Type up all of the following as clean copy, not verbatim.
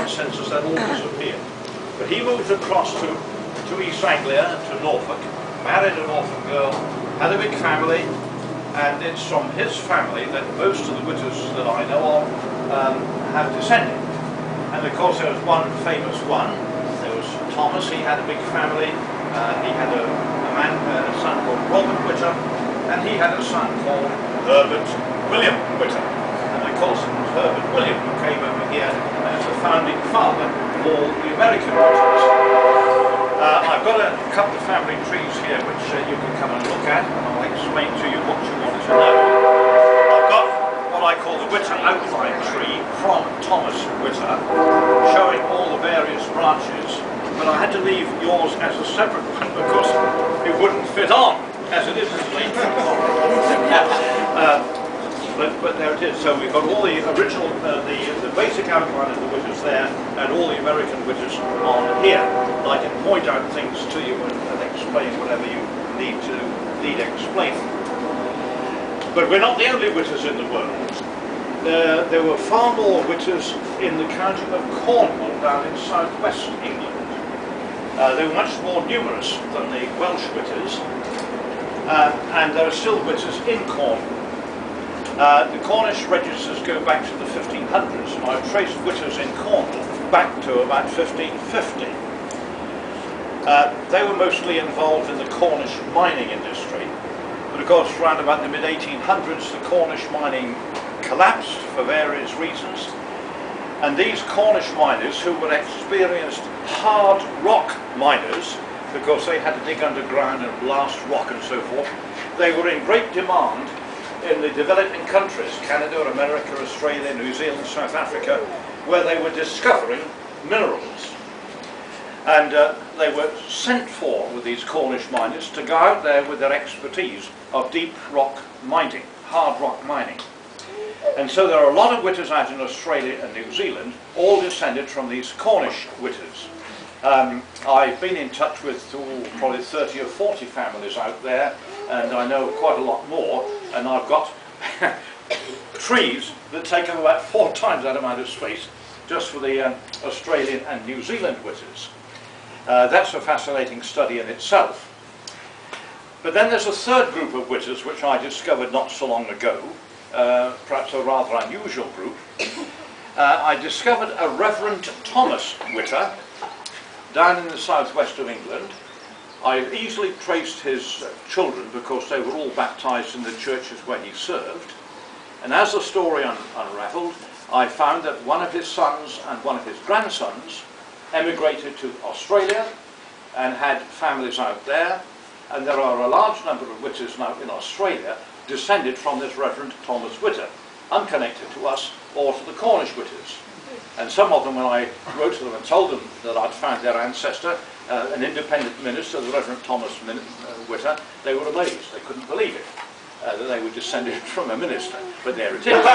one census that all disappeared. But he moved across to East Anglia, to Norfolk, married an orphan girl, had a big family, and it's from his family that most of the Whittas that I know of have descended. And of course there was one famous one. There was Thomas. He had a big family. He had a son called Robert Whitta, and he had a son called Herbert William Whitta. And of course it was Herbert William who came over here as the founding father of all the American Whittas. I've got a couple of family trees here which you can come and look at, and I'll explain to you what you want to know. I've got what I call the Whitta outline tree from Thomas Whitta, showing all the various branches, but I had to leave yours as a separate one because it wouldn't fit on, as it is but there it is. So we've got all the original, the basic outline of the Whittas there, and all the American Whittas on here. And I can point out things to you and explain whatever you need explaining. But we're not the only Whittas in the world. There were far more Whittas in the county of Cornwall down in southwest England. They were much more numerous than the Welsh Whittas, and there are still Whittas in Cornwall. The Cornish registers go back to the 1500s, and I've traced Whittas in Cornwall back to about 1550. They were mostly involved in the Cornish mining industry, but of course around about the mid-1800s the Cornish mining collapsed for various reasons, and these Cornish miners, who were experienced hard rock miners, because they had to dig underground and blast rock and so forth, they were in great demand in the developing countries, Canada, America, Australia, New Zealand, South Africa, where they were discovering minerals. And they were sent for with these Cornish miners to go out there with their expertise of deep rock mining, hard rock mining. And so there are a lot of Whittas out in Australia and New Zealand, all descended from these Cornish Whittas. I've been in touch with probably 30 or 40 families out there, and I know quite a lot more, and I've got trees that take up about 4 times that amount of space just for the Australian and New Zealand Whittas. That's a fascinating study in itself. But then there's a third group of Whittas which I discovered not so long ago, perhaps a rather unusual group. I discovered a Reverend Thomas Whitta down in the southwest of England. I easily traced his children because they were all baptized in the churches where he served. And as the story unraveled, I found that one of his sons and one of his grandsons emigrated to Australia and had families out there. And there are a large number of Whittas now in Australia descended from this Reverend Thomas Whitta, unconnected to us or to the Cornish Whittas. And some of them, when I wrote to them and told them that I'd found their ancestor, an independent minister, the Reverend Thomas Whitta, they were amazed. They couldn't believe it, that they were descended from a minister. But there it is.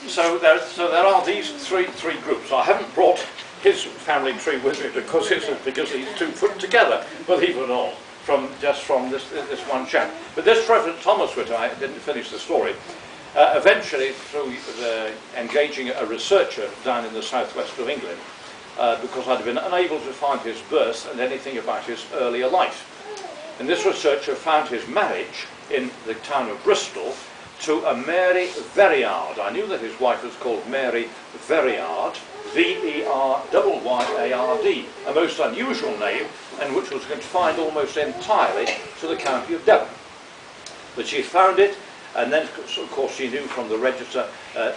So there are these three groups. I haven't brought his family tree with me because he's 2 foot together, believe it or not, from this one chap. But this Reverend Thomas Whitta, I didn't finish the story. Eventually, through engaging a researcher down in the southwest of England, because I'd been unable to find his birth and anything about his earlier life. And this researcher found his marriage in the town of Bristol to a Mary Verriard. I knew that his wife was called Mary Verriard, V-E-R-Y-Y-A-R-D, a most unusual name, and which was confined almost entirely to the county of Devon. But she found it. And then, of course, she knew from the register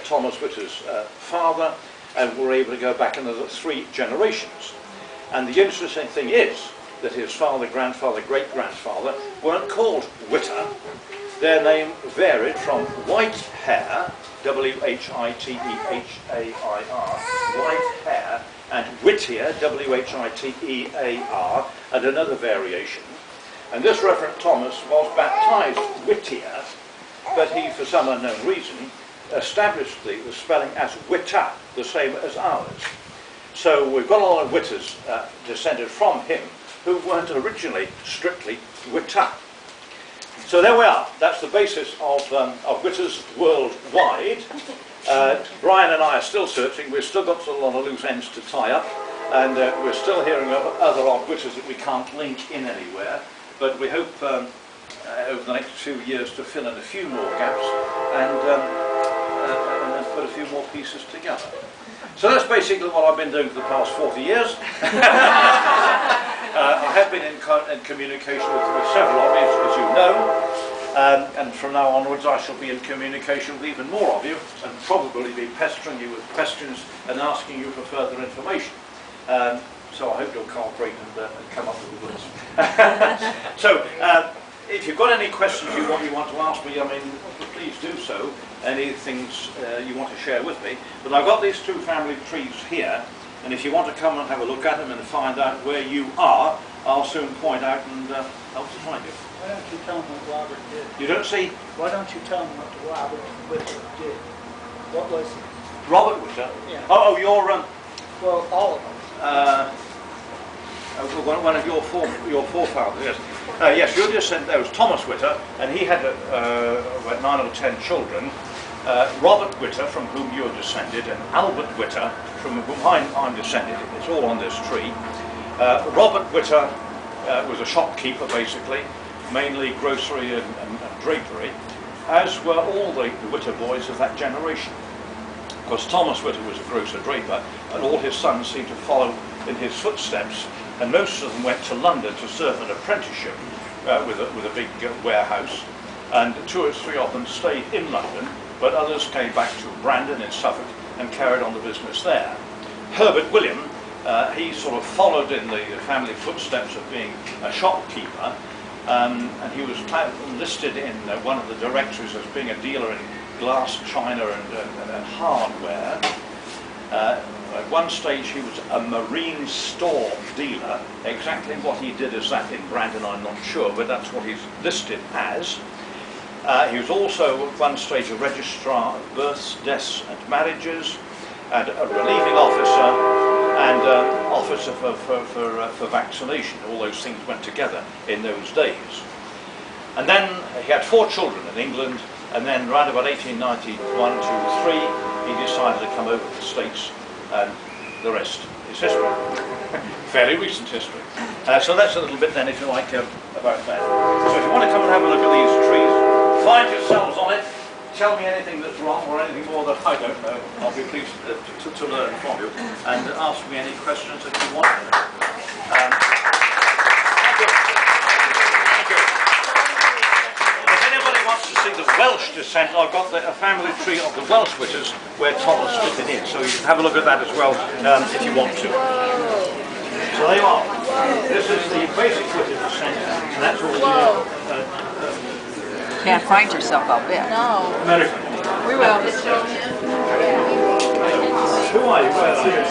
Thomas Whitta's father, and were able to go back another 3 generations. And the interesting thing is that his father, grandfather, great-grandfather weren't called Whitta. Their name varied from Whitehair, W-H-I-T-E-H-A-I-R, Whitehair, and Whittier, W-H-I-T-E-A-R, and another variation. And this Reverend Thomas was baptized Whittier, but he, for some unknown reason, established the spelling as Whitta, the same as ours. So we've got a lot of Whittas descended from him, who weren't originally strictly Whitta. So there we are. That's the basis of Whittas worldwide. Brian and I are still searching. We've still got a lot of loose ends to tie up, and we're still hearing of other odd Whittas that we can't link in anywhere. But we hope over the next few years to fill in a few more gaps and put a few more pieces together. So that's basically what I've been doing for the past 40 years. I have been in communication with several of you, as you know, and from now onwards I shall be in communication with even more of you, and probably be pestering you with questions and asking you for further information. So I hope you'll cooperate and come up with the words. So if you've got any questions you want to ask me, I mean, please do so. Any things you want to share with me. But I've got these two family trees here, and if you want to come and have a look at them and find out where you are, I'll soon point out and help to find you. Why don't you tell them what Robert did? You don't see? Why don't you tell them what Robert Whitta did? What was it? Robert Whitta? Yeah. Oh, you're well, all of them. One of your forefathers, yes. Yes, your descendant, there was Thomas Whitta, and he had about 9 or 10 children. Robert Whitta, from whom you are descended, and Albert Whitta, from whom I'm descended. It's all on this tree. Robert Whitta was a shopkeeper, basically, mainly grocery and drapery, as were all the Whitta boys of that generation. Of course, Thomas Whitta was a grocer draper, and all his sons seemed to follow in his footsteps, and most of them went to London to serve an apprenticeship with a big warehouse, and 2 or 3 of them stayed in London, but others came back to Brandon in Suffolk and carried on the business there. Herbert William, he sort of followed in the family footsteps of being a shopkeeper, and he was listed in one of the directories as being a dealer in glass, china and hardware. At one stage he was a marine store dealer. Exactly what he did as that in Brandon I'm not sure, but that's what he's listed as. He was also at one stage a registrar of births, deaths and marriages, and a relieving officer, and officer for vaccination. All those things went together in those days. And then he had 4 children in England, and then around about 1891, 2 or 3, he decided to come over to the States, and the rest is history. Fairly recent history. So that's a little bit then, if you like, about that. So if you want to come and have a look at these trees, find yourselves on it, tell me anything that's wrong or anything more that I don't know. I'll be pleased to learn from you, and ask me any questions that you want. If anybody wants to see the Welsh descent, I've got a family tree of the Welsh Whittas where Thomas fitted in, so you can have a look at that as well if you want to. So there you are. This is the basic Whitta descent, and that's all the Can't find yourself, I'll bet. No. American. We will. Who are you? Where are you?